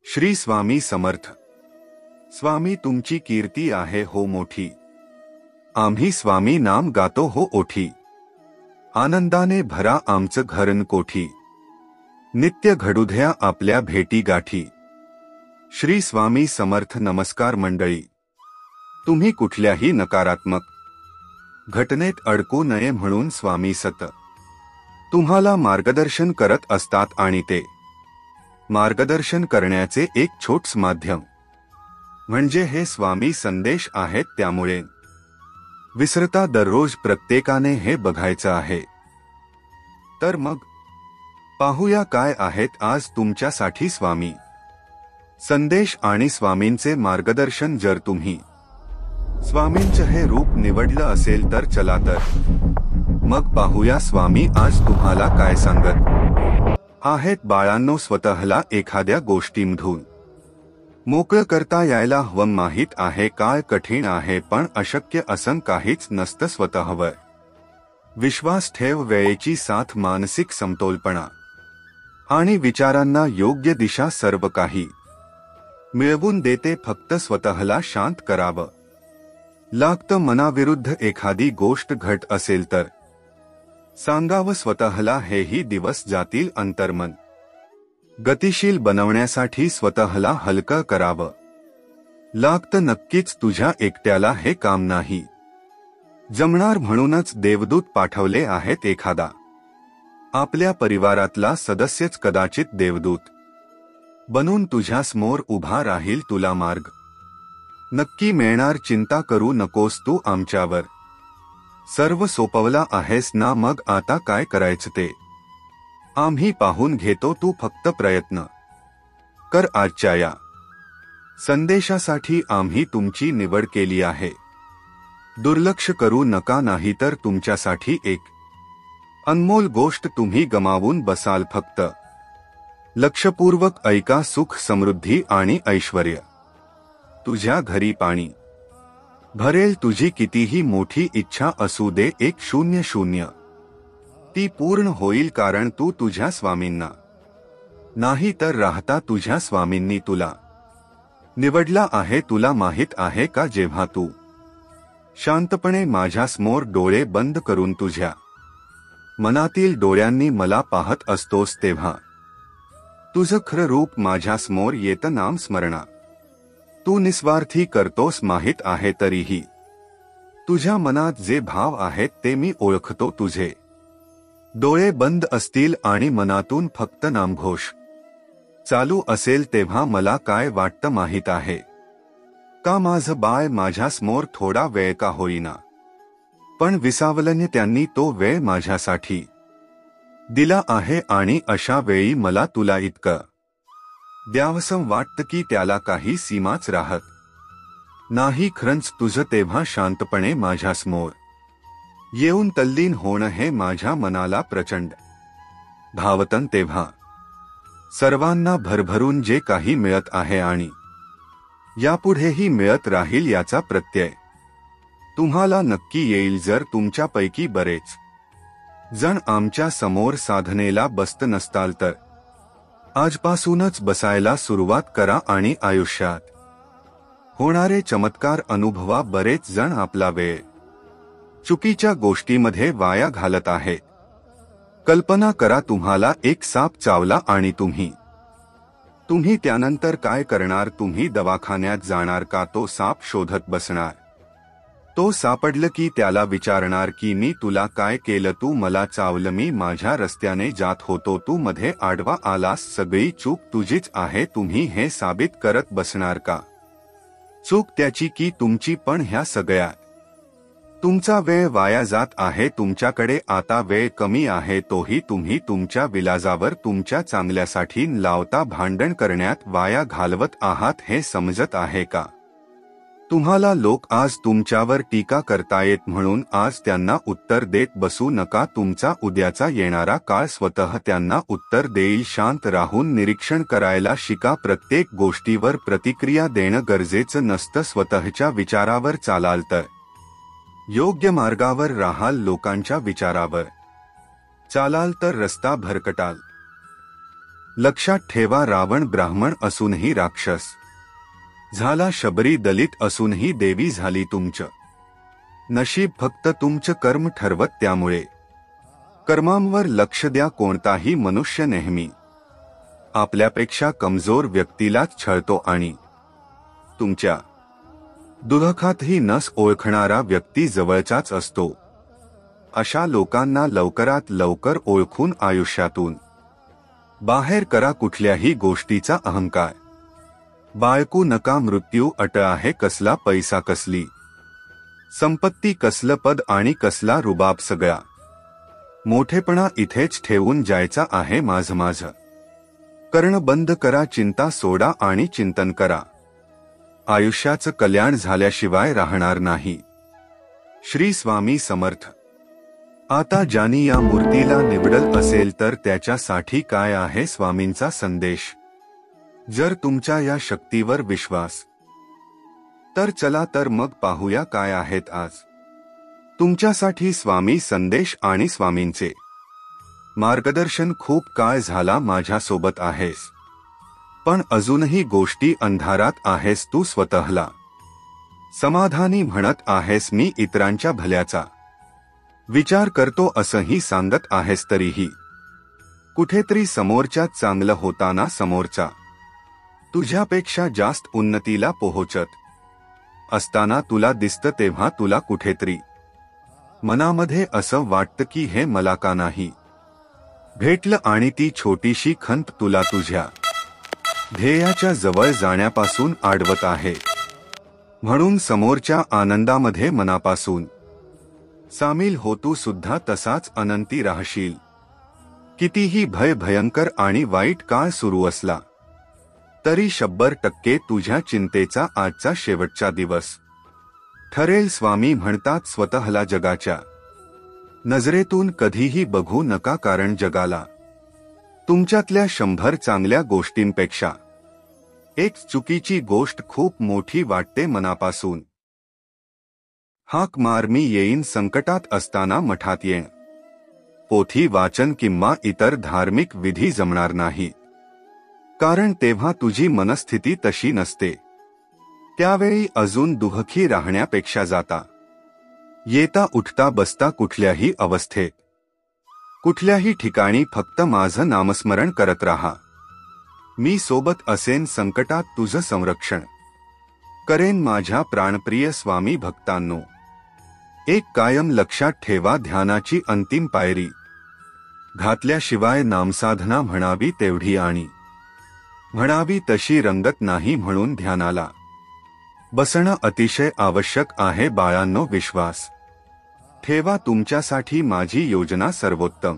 श्री स्वामी समर्थ. स्वामी तुमची कीर्ती आहे हो मोठी, आम्ही स्वामी नाम गातो हो ओठी. आनंदाने भरा आमचं घरन कोठी, नित्य घडूद्या आपल्या भेटी गाठी. श्री स्वामी समर्थ. नमस्कार मंडळी. तुम्ही कुठल्याही नकारात्मक घटनेत अडकू नये म्हणून स्वामी सत तुम्हाला मार्गदर्शन करत असतात आणि ते मार्गदर्शन करण्याचे एक छोटस माध्यम म्हणजे हे स्वामी संदेश आहेत. त्यामुळे विसरता दररोज प्रत्येकाने हे बघायचं आहे. तर मग पाहूया काय आहेत आज तुमच्यासाठी स्वामी संदेश आणि स्वामींचे मार्गदर्शन. जर तुम्ही स्वामींचं हे रूप निवडलं असेल तर चला तर मग पाहूया स्वामी आज तुम्हाला काय सांगत आहेत. बाळांनो, स्वतःला एखाद्या गोष्टीमधून मोकळं करता यायला हवं. माहीत आहे काय कठीण आहे, पण अशक्य असं काहीच नसतं. स्वतःवर विश्वास ठेव. वेळेची साथ, मानसिक समतोलपणा आणि विचारांना योग्य दिशा सर्व काही मिळवून देते. फक्त स्वतःला शांत करावं लागतं. मनाविरुद्ध एखादी गोष्ट घडत असेल तर सांगावं स्वतःला, हेही दिवस जातील. अंतर्मन गतिशील बनवण्यासाठी स्वतःला हलकं करावं लागतं. नक्कीच तुझ्या एकट्याला हे काम नाही जमणार, म्हणूनच देवदूत पाठवले आहेत. एखादा आपल्या परिवारातला सदस्यच कदाचित देवदूत बनून तुझ्यासमोर उभा राहील. तुला मार्ग नक्की मिळणार. चिंता करू नकोस, तू आमच्यावर सर्व सोपवला आहेस ना. मग आता काय करायचं ते आम्ही पाहून घेतो. तू फक्त प्रयत्न कर. आजच्या या संदेशासाठी आम्ही तुमची निवड केली आहे. दुर्लक्ष करू नका, नाहीतर तुमच्यासाठी एक अनमोल गोष्ट तुम्ही गमावून बसाल. फक्त लक्षपूर्वक ऐका. सुख, समृद्धी आणि ऐश्वर्य तुझ्या घरी पाणी भरेल. तुझी कितीही मोठी इच्छा असू दे, 100 ती पूर्ण होईल. कारण तू तुझ्या स्वामींना नाही तर राहता तुझ्या स्वामींनी तुला निवडला आहे. तुला माहित आहे का, जेव्हा तू शांतपणे माझ्यासमोर डोळे बंद करून तुझ्या मनातील डोळ्यांनी मला पाहत असतोस, तेव्हा तुझं खरं रूप माझ्यासमोर येतं. नाम स्मरणा तू निस्वार्थी करतोस, माहित आहे. तरीही तुझ्या मनात जे भाव आहेत ते मी ओळखतो. तुझे डोळे बंद असतील आणि मनातून फक्त नामघोष चालू असेल, तेव्हा मला काय वाटतं माहित आहे का, माझं बाळ माझ्यासमोर थोडा वेळ का होईना पण विसावलने त्यांनी तो वेळ माझ्यासाठी दिला आहे. आणि अशा वेळी मला तुला इतकं द्यावसं वाटतं की त्याला काही सीमाच राहत नाही. खरंच तुझं तेव्हा शांतपणे माझ्यासमोर येऊन तल्लीन होणं हे माझ्या मनाला प्रचंड भावतं. तेव्हा सर्वांना भरभरून जे काही मिळत आहे आणि यापुढेही मिळत राहील याचा प्रत्यय तुम्हाला नक्की येईल. जर तुमच्यापैकी बरेच जण आमच्या समोर साधनेला बसत नसताल तर आजपासूनच बसायला सुरुवात करा आणि आयुष्यात होणारे चमत्कार अनुभवा. बरेच जण आपला वेळ चुकीच्या गोष्टीमध्ये वाया घालत आहेत. कल्पना करा, तुम्हाला एक साप चावला आणि तुम्ही त्यानंतर काय करणार? तुम्ही दवाखान्यात जाणार का? तो साप शोधत बसणार? तो सापडलं की त्याला विचारणार की मी तुला काय केलं? तू मला चावलं, मी माझ्या रस्त्याने जात होतो, तू मध्ये आडवा आलास, सगळी चूक तुझीच आहे. तुम्ही हे साबित करत बसणार का चूक त्याची की तुमची? पण ह्या सगळ्यात तुमचा वेळ वाया जात आहे. तुमच्याकडे आता वेळ कमी आहे, तोही तुम्ही तुमच्या विलाजावर तुमच्या चांगल्यासाठी लावता भांडण करण्यात वाया घालवत आहात. हे समजत आहे का तुम्हाला? लोक आज तुमच्यावर टीका करतायत म्हणून आज त्यांना उत्तर देत बसू नका. तुमचा उद्याचा येणारा काळ स्वतः त्यांना उत्तर देईल. शांत राहून निरीक्षण करायला शिका. प्रत्येक गोष्टीवर प्रतिक्रिया देणं गरजेचं नसतं. स्वतःच्या विचारावर चालाल तर योग्य मार्गावर राहाल. लोकांच्या विचारावर चालाल तर रस्ता भरकटाल. लक्षात ठेवा, रावण ब्राह्मण असूनही राक्षस झाला, शबरी दलित असूनही देवी झाली. तुमचं नशीब फक्त तुमचं कर्म ठरवत, त्यामुळे कर्मांवर लक्ष द्या. कोणताही मनुष्य नेहमी आपल्यापेक्षा कमजोर व्यक्तीलाच छळतो आणि तुमच्या दुःखातही नस ओळखणारा व्यक्ती जवळचाच असतो. अशा लोकांना लवकरात लवकर ओळखून आयुष्यातून बाहेर करा. कुठल्याही गोष्टीचा अहंकार बाळगू नका. मृत्यू अट आहे, कसला पैसा, कसली संपत्ती, कसलं पद आणि कसला रुबाब, सगळा मोठेपणा इथेच ठेवून जायचा आहे. माझं करणं बंद करा, चिंता सोडा आणि चिंतन करा. आयुष्याचं कल्याण झाल्याशिवाय राहणार नाही. श्री स्वामी समर्थ. आता ज्यानी या मूर्तीला निवडल असेल तर त्याच्यासाठी काय आहे स्वामींचा संदेश? जर तुमच्या या शक्तीवर विश्वास तर चला तर मग पाहूया काय आहेत आज तुमच्यासाठी स्वामी संदेश आणि स्वामींचे मार्गदर्शन. खूप काळ झाला माझ्यासोबत आहेस, पण अजूनही गोष्टी अंधारात आहेस. तू स्वतःला समाधानी म्हणत आहेस, मी इतरांच्या भल्याचा विचार करतो असंही सांगत आहेस, तरीही कुठेतरी समोरच्या चांगलं होताना समोरचा तुझ्यापेक्षा जास्त उन्नतीला पोहोचत असताना तुला दिसतं, तेव्हा तुला कुठेतरी मनामध्ये असं वाटतं की हे मला का नाही भेटलं, आणि ती छोटीशी खंत तुला तुझ्या ध्येयाच्या जवळ जाण्यापासून अडवत आहे. म्हणून समोरच्या आनंदामध्ये मनापासून सामील हो. तू सुद्धा तसाच अनंती राहशील. कितीही भयंकर आणि वाईट काळ सुरू असला तरी 100% तुझ्या चिंतेचा आजचा शेवटचा दिवस ठरेल. स्वामी म्हणतात, स्वतःला जगाच्या नजरेतून कधीही बघू नका, कारण जगाला तुमच्यातल्या 100 चांगल्या गोष्टींपेक्षा एक चुकीची गोष्ट खूप मोठी वाटते. मनापासून हाक मार, मी येईन. संकटात असताना मठात येण, पोथी वाचन किंवा इतर धार्मिक विधी जमणार नाही, कारण तेव्हा तुझी मनस्थिती तशी नसते. त्यावेळी अजून दुःखी राहण्यापेक्षा जाता येता उठता बसता कुठल्याही अवस्थेत कुठल्याही ठिकाणी फक्त माझं नामस्मरण करत राहा. मी सोबत असेन, संकटात तुझं संरक्षण करेन. माझ्या प्राणप्रिय स्वामी भक्तांनो, एक कायम लक्षात ठेवा, ध्यानाची अंतिम पायरी घातल्याशिवाय नामसाधना म्हणावी तेवढी आणि म्हणावी तशी रंगत नाही. म्हणून ध्यानाला बसणं अतिशय आवश्यक आहे. बाळांनो, विश्वास ठेवा, तुमच्यासाठी माझी योजना सर्वोत्तम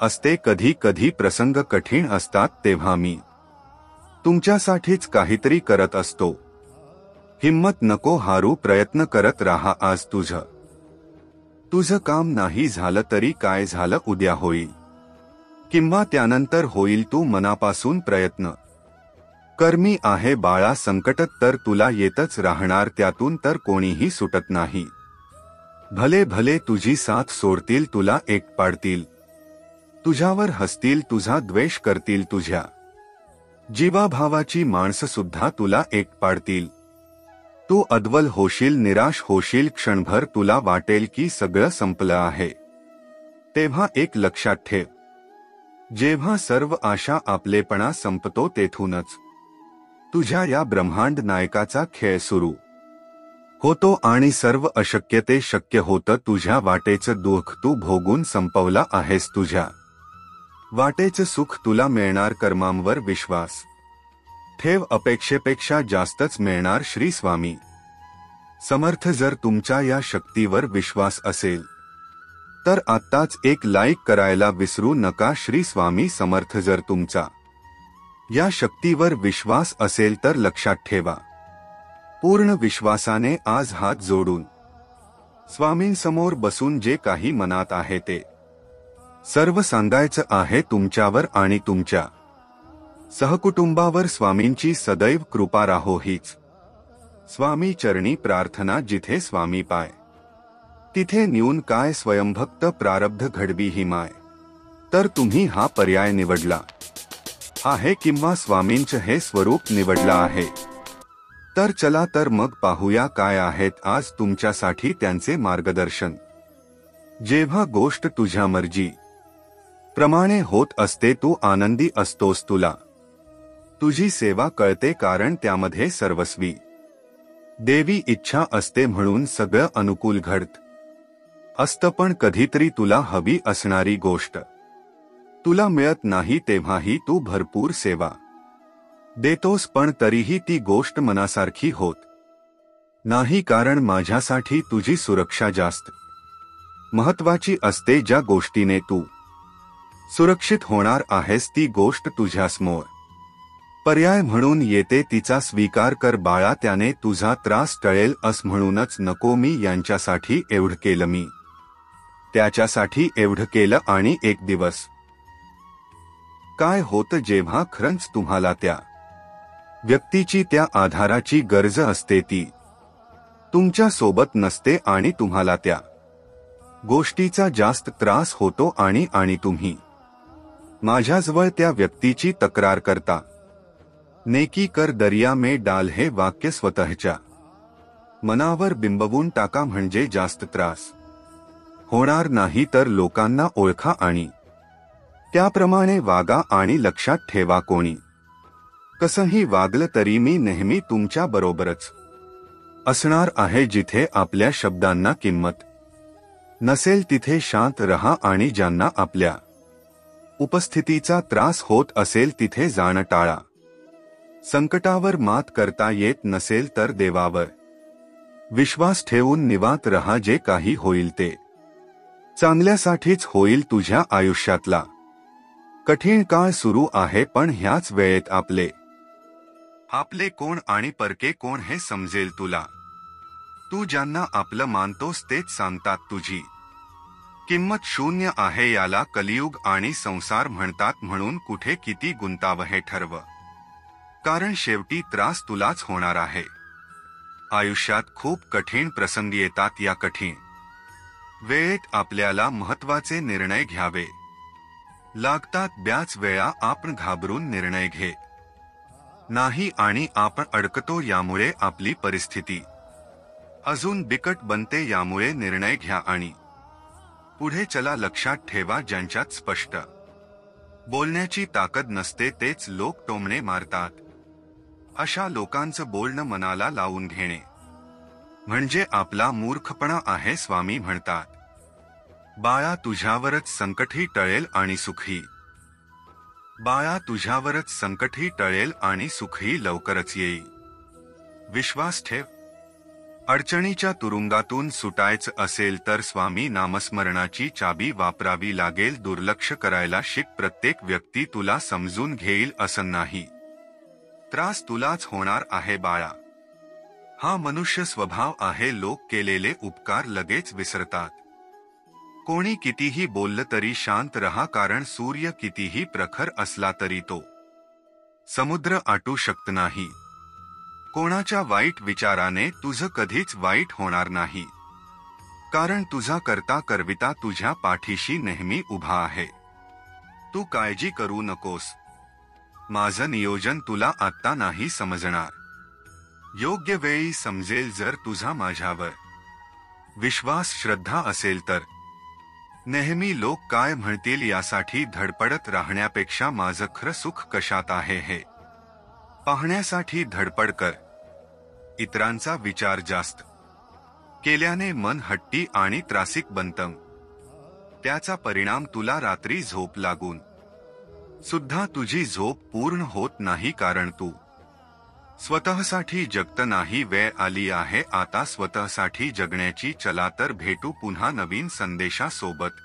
असते. कधी कधी प्रसंग कठीण असतात तेव्हा मी तुमच्यासाठीच काहीतरी करत असतो. हिम्मत नको हारू, प्रयत्न करत राहा. आज तुझं काम नाही झालं तरी काय झालं, उद्या होईल किंवा त्यानंतर होईल. तू मनापासून प्रयत्न कर. मी आहे बाळा, संकट तर तुला येतच राहणार, त्यातून तर कोणीही सुटत नाही. भले भले तुझी साथ सोडतील, तुला एक पाडतील, तुझ्यावर हसतील, तुझा द्वेष करतील, तुझ्या जीवाभावाची माणसं सुद्धा तुला एक पाडतील. तू अद्वल होशील, निराश होशील. क्षणभर तुला वाटेल की सगळं संपलं आहे. तेव्हा एक लक्षात ठेव, जेव्हा सर्व आशा आपलेपणा संपतो तेथूनच तुझ्या या ब्रह्मांड नायकाचा खेळ सुरू होतो आणि सर्व अशक्य ते शक्य होतं. तुझ्या वाटेचं दुःख तू भोगून संपवला आहेस. तुझ्या वाटेचं सुख तुला मिळणार. कर्मांवर विश्वास ठेव, अपेक्षेपेक्षा जास्तच मिळणार. श्री स्वामी समर्थ. जर तुमच्या या शक्तीवर विश्वास असेल तर आत्ताच एक लाईक करायला विसरू नका. श्री स्वामी समर्थ. जर तुमचा या शक्तीवर विश्वास असेल तर लक्षात ठेवा, पूर्ण विश्वासाने आज हात जोडून स्वामींसमोर बसून जे काही मनात आहे ते सर्व सांगायचं आहे तुमच्यावर आणि तुमच्या सहकुटुंबावर. स्वामींची सदैव कृपा राहो हीच स्वामी चरणी प्रार्थना. जिथे स्वामी पाय तिथे न्यून काय, स्वयंभक्त प्रारब्ध घडवी ही माय. तर तुम्ही हा पर्याय निवडला आहे किंवा स्वामींचं हे स्वरूप निवडलं आहे? तर चला तर मग पाहूया काय आहेत आज तुमच्यासाठी त्यांचे मार्गदर्शन. जेव्हा गोष्ट तुझ्या मर्जी प्रमाणे होत असते तू आनंदी असतोस. तुला तुझी सेवा कळते कारण त्यामध्ये सर्वस्वी देवी इच्छा असते म्हणून सगळं अनुकूल घडत असतं. पण कधीतरी तुला हवी असणारी गोष्ट तुला मिळत नाही तेव्हाही तू भरपूर सेवा देतोस पण तरीही ती गोष्ट मनासारखी होत नाही. कारण माझ्यासाठी तुझी सुरक्षा जास्त महत्वाची असते. ज्या गोष्टीने तू सुरक्षित होणार आहेस ती गोष्ट तुझ्यासमोर पर्याय म्हणून येते. तिचा स्वीकार कर बाळा, त्याने तुझा त्रास टळेल. म्हणूनच नको मी यांच्यासाठी एवढं केलं, मी त्याच्यासाठी एवढं केलं. आणि एक दिवस काय होतं जेव्हा खरंच तुम्हाला त्या व्यक्तीची त्या आधाराची गरज असते ती तुमच्या सोबत नसते आणि तुम्हाला त्या गोष्टीचा जास्त त्रास होतो आणि तुम्ही माझ्याजवळ त्या व्यक्तीची तक्रार करता. नेकी कर दर्या में डाल हे वाक्य स्वतःच्या मनावर बिंबवून टाका म्हणजे जास्त त्रास होणार नाही. तर लोकांना ओळखा आणि त्याप्रमाणे वागा. आणि लक्षात ठेवा कोणी कसंही वागलं तरी मी नेहमी तुमच्या बरोबरच असणार आहे. जिथे आपल्या शब्दांना किंमत नसेल तिथे शांत रहा आणि ज्यांना आपल्या उपस्थितीचा त्रास होत असेल तिथे जाणं टाळा. संकटावर मात करता येत नसेल तर देवावर विश्वास ठेवून निवांत रहा. जे काही होईल ते चांगल्यासाठीच होईल. तुझ्या आयुष्यातला कठीण काळ सुरू आहे पण ह्याच वेळेत आपले कोण आणि परके कोण हे समजेल तुला. तू ज्यांना आपलं मानतोस तेच सांगतात तुझी किंमत शून्य आहे. याला कलियुग आणि संसार म्हणतात. म्हणून कुठे किती गुंतावं हे ठरव, कारण शेवटी त्रास तुलाच होणार आहे. आयुष्यात खूप कठीण प्रसंग येतात. या कठीण वेळेत आपल्याला महत्त्वाचे निर्णय घ्यावे लागतात. बऱ्याच वेळा आपण घाबरून निर्णय घेत नाही आणि आपण अडकतो. यामुळे आपली परिस्थिती अजून बिकट बनते. यामुळे निर्णय घ्या आणि पुढे चला. लक्षात ठेवा, ज्यांच्यात स्पष्ट बोलण्याची ताकद नसते तेच लोक टोमणे मारतात. अशा लोकांचं बोलणं मनाला लावून घेणे म्हणजे आपला मूर्खपणा आहे. स्वामी म्हणतात, बाळा तुझ्यावरच संकटही टळेल आणि सुखही बाळा तुझ्यावरच संकटही टळेल आणि सुखही लवकरच येईल. विश्वास ठेव. अडचणीच्या तुरुंगातून सुटायचं असेल तर स्वामी नामस्मरणाची चाबी वापरावी लागेल. दुर्लक्ष करायला शिक. प्रत्येक व्यक्ती तुला समजून घेईल असं नाही. त्रास तुलाच होणार आहे बाळा. हा मनुष्य स्वभाव आहे. लोक केलेले उपकार लगेच विसरतात. कोणी कितीही बोललं तरी शांत रहा. कारण सूर्य कितीही प्रखर असला तरी तो समुद्र आटू शकत नाही. कोणाच्या वाईट विचाराने तुझं कधीच वाईट होणार नाही. कारण तुझा करता करविता तुझ्या पाठीशी नेहमी उभा आहे. तू काळजी करू नकोस. माझं नियोजन तुला आत्ता नाही समजणार. योग्य वेळी समजेल. जर तुझा माझ्यावर विश्वास श्रद्धा असेल तर नेहमी लोक काय म्हणतील यासाठी धडपडत राहण्यापेक्षा माझं खरं सुख कशात आहे हे पाहण्यासाठी धडपड कर. इतरांचा विचार जास्त केल्याने मन हट्टी आणि त्रासिक बनतं. त्याचा परिणाम तुला रात्री झोप लागून सुद्धा तुझी झोप पूर्ण होत नाही. कारण तू स्वतःसाठी जगत नाही. वेळ आली आहे आता स्वतःसाठी जगण्याची. चला तर भेटू पुन्हा नवीन संदेशासोबत.